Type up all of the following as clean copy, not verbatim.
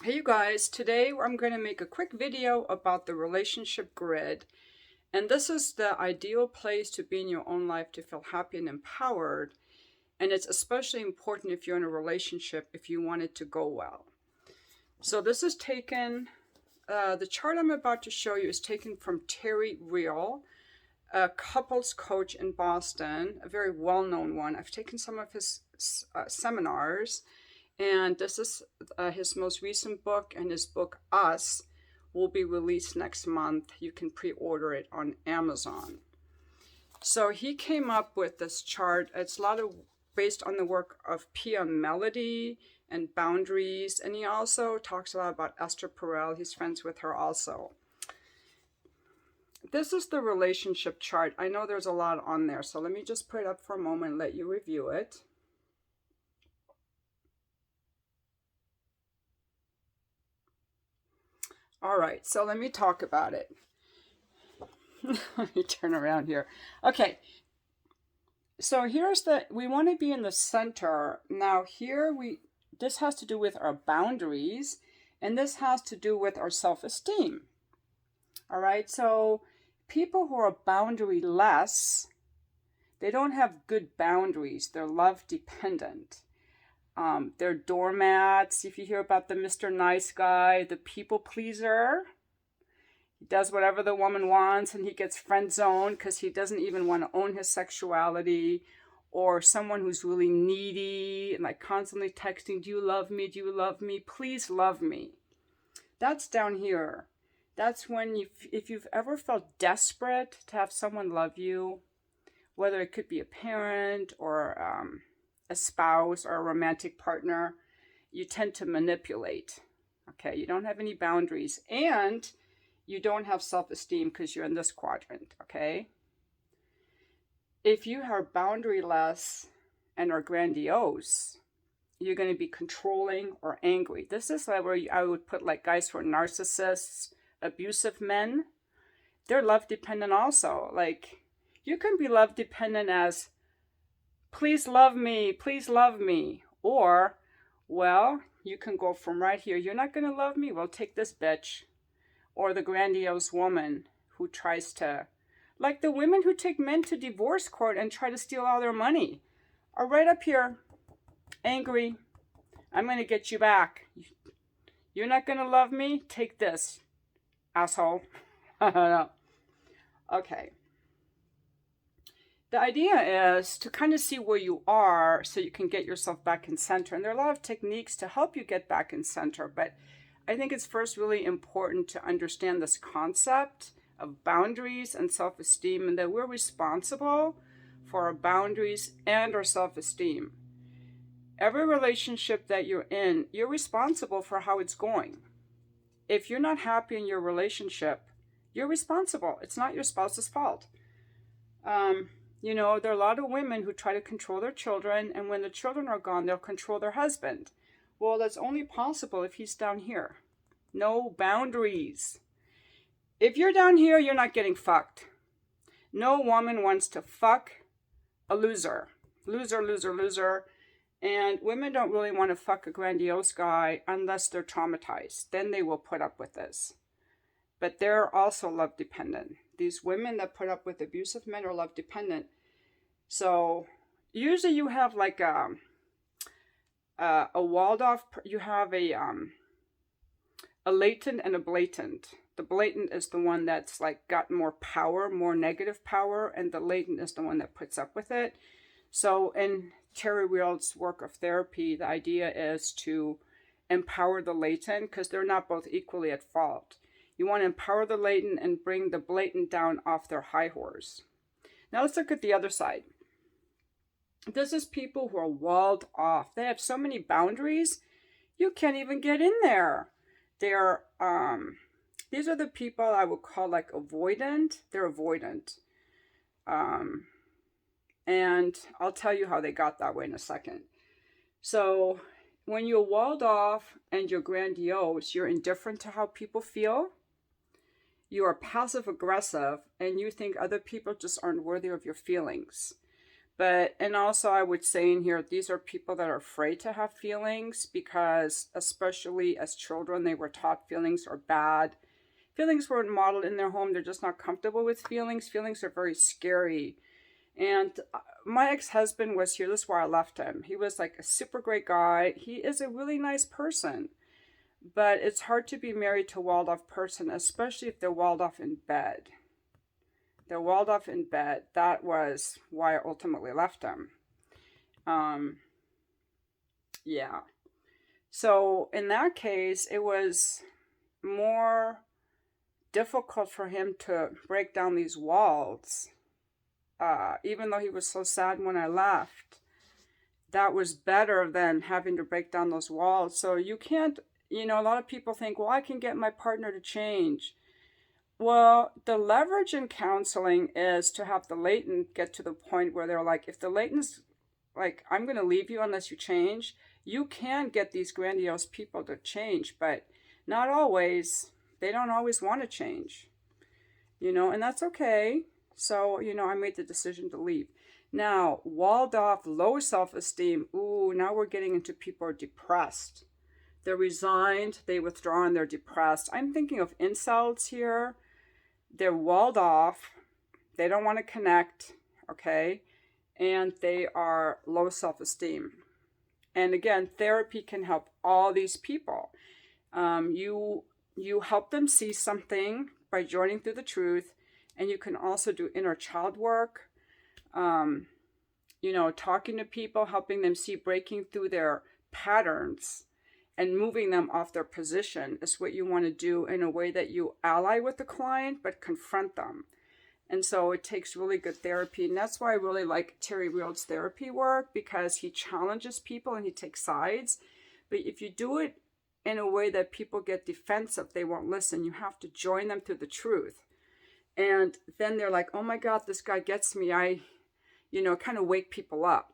Hey you guys, today I'm going to make a quick video about the relationship grid. And this is the ideal place to be in your own life to feel happy and empowered. And it's especially important if you're in a relationship, if you want it to go well. So this is taken, the chart I'm about to show you is taken from Terry Real, a couples coach in Boston, a very well-known one. I've taken some of his seminars. And this is his most recent book, and his book, Us, will be released next month. You can pre-order it on Amazon. So he came up with this chart. It's a lot of based on the work of Pia Melody and boundaries. And he also talks a lot about Esther Perel. He's friends with her also. This is the relationship chart. I know there's a lot on there, so let me just put it up for a moment and let you review it. All right, so let me talk about it. Let me turn around here. Okay, so we want to be in the center. Now here this has to do with our boundaries, and this has to do with our self-esteem. All right, so people who are boundary-less, they don't have good boundaries. They're love-dependent. They're doormats. If you hear about the Mr. Nice Guy, the people pleaser, he does whatever the woman wants and he gets friend zoned because he doesn't even want to own his sexuality. Or someone who's really needy and like constantly texting, do you love me? Do you love me? Please love me. That's down here. That's when if you've ever felt desperate to have someone love you, whether it could be a parent or a spouse or a romantic partner, you tend to manipulate. Okay, you don't have any boundaries and you don't have self-esteem because you're in this quadrant. Okay, if you are boundaryless and are grandiose, you're going to be controlling or angry. This is like where I would put like guys who are narcissists, abusive men. They're love dependent also. Like you can be love dependent as please love me, please love me. Or, well, you can go from right here. You're not going to love me? Well, take this bitch. Or the grandiose woman who tries to, like the women who take men to divorce court and try to steal all their money, are right up here, angry. I'm going to get you back. You're not going to love me? Take this, asshole. Okay. The idea is to kind of see where you are so you can get yourself back in center. And there are a lot of techniques to help you get back in center. But I think it's first really important to understand this concept of boundaries and self-esteem, and that we're responsible for our boundaries and our self-esteem. Every relationship that you're in, you're responsible for how it's going. If you're not happy in your relationship, you're responsible. It's not your spouse's fault. You know, there are a lot of women who try to control their children, and when the children are gone, they'll control their husband. Well, that's only possible if he's down here. No boundaries. If you're down here, you're not getting fucked. No woman wants to fuck a loser. Loser, loser, loser. And women don't really want to fuck a grandiose guy unless they're traumatized. Then they will put up with this. But they're also love dependent. These women that put up with abusive men are love dependent. So usually you have like a walled off, you have a latent and a blatant. The blatant is the one that's like got more power, more negative power, and the latent is the one that puts up with it. So in Terry Real's work of therapy, the idea is to empower the latent because they're not both equally at fault. You want to empower the latent and bring the blatant down off their high horse. Now let's look at the other side. This is people who are walled off. They have so many boundaries, you can't even get in there. They're, these are the people I would call like avoidant. They're avoidant. And I'll tell you how they got that way in a second. So when you're walled off and you're grandiose, you're indifferent to how people feel. You are passive aggressive and you think other people just aren't worthy of your feelings. But, and also I would say in here, these are people that are afraid to have feelings because, especially as children, they were taught feelings are bad. Feelings weren't modeled in their home. They're just not comfortable with feelings. Feelings are very scary. And my ex-husband was here. This is why I left him. He was like a super great guy. He is a really nice person. But it's hard to be married to a walled-off person, especially if they're walled off in bed. They're walled off in bed. That was why I ultimately left him. Yeah. So in that case, it was more difficult for him to break down these walls. Even though he was so sad when I left, that was better than having to break down those walls. So you can't, you know, a lot of people think, well, I can get my partner to change. Well, the leverage in counseling is to have the latent get to the point where they're like, if the latent's like, I'm going to leave you unless you change, you can get these grandiose people to change, but not always. They don't always want to change, you know, and that's okay. So, you know, I made the decision to leave. Now, walled off, low self-esteem. Ooh, now we're getting into people who are depressed. They're resigned, they withdraw, and they're depressed. I'm thinking of incels here. They're walled off. They don't want to connect, okay? And they are low self-esteem. And again, therapy can help all these people. You help them see something by joining through the truth, and you can also do inner child work. You know, talking to people, helping them see, breaking through their patterns and moving them off their position is what you want to do in a way that you ally with the client, but confront them. And so it takes really good therapy. And that's why I really like Terry Real's therapy work, because he challenges people and he takes sides. But if you do it in a way that people get defensive, they won't listen. You have to join them through the truth. And then they're like, oh my God, this guy gets me. You know, kind of wake people up.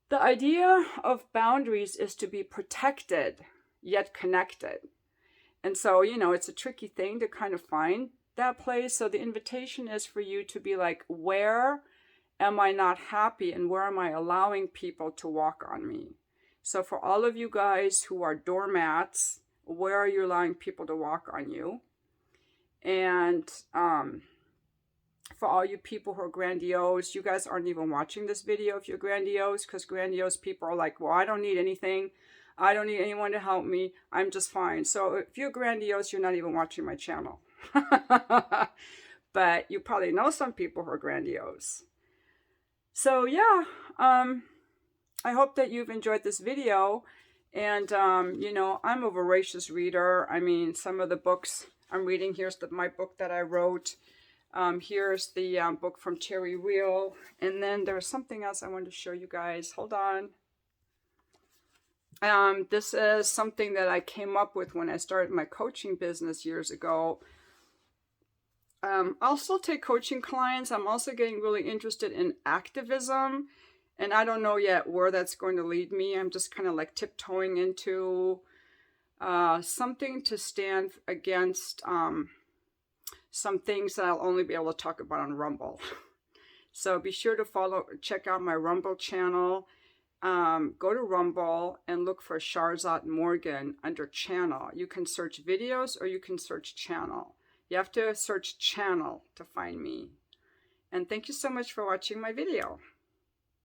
The idea of boundaries is to be protected, yet connected. And so, you know, it's a tricky thing to kind of find that place. So the invitation is for you to be like, where am I not happy and where am I allowing people to walk on me? So for all of you guys who are doormats, where are you allowing people to walk on you? And for all you people who are grandiose, you guys aren't even watching this video if you're grandiose, because grandiose people are like, well, I don't need anything. I don't need anyone to help me. I'm just fine. So if you're grandiose, you're not even watching my channel. But you probably know some people who are grandiose. So yeah, I hope that you've enjoyed this video. And, you know, I'm a voracious reader. I mean, some of the books I'm reading, here's my book that I wrote. Here's the book from Terry Real. And then there's something else I wanted to show you guys. Hold on. This is something that I came up with when I started my coaching business years ago. I'll still take coaching clients. I'm also getting really interested in activism. And I don't know yet where that's going to lead me. I'm just kind of like tiptoeing into something to stand against some things that I'll only be able to talk about on Rumble. So be sure to check out my Rumble channel. Go to Rumble and look for Sharzad Morgan under channel. You can search videos or you can search channel. You have to search channel to find me. And thank you so much for watching my video.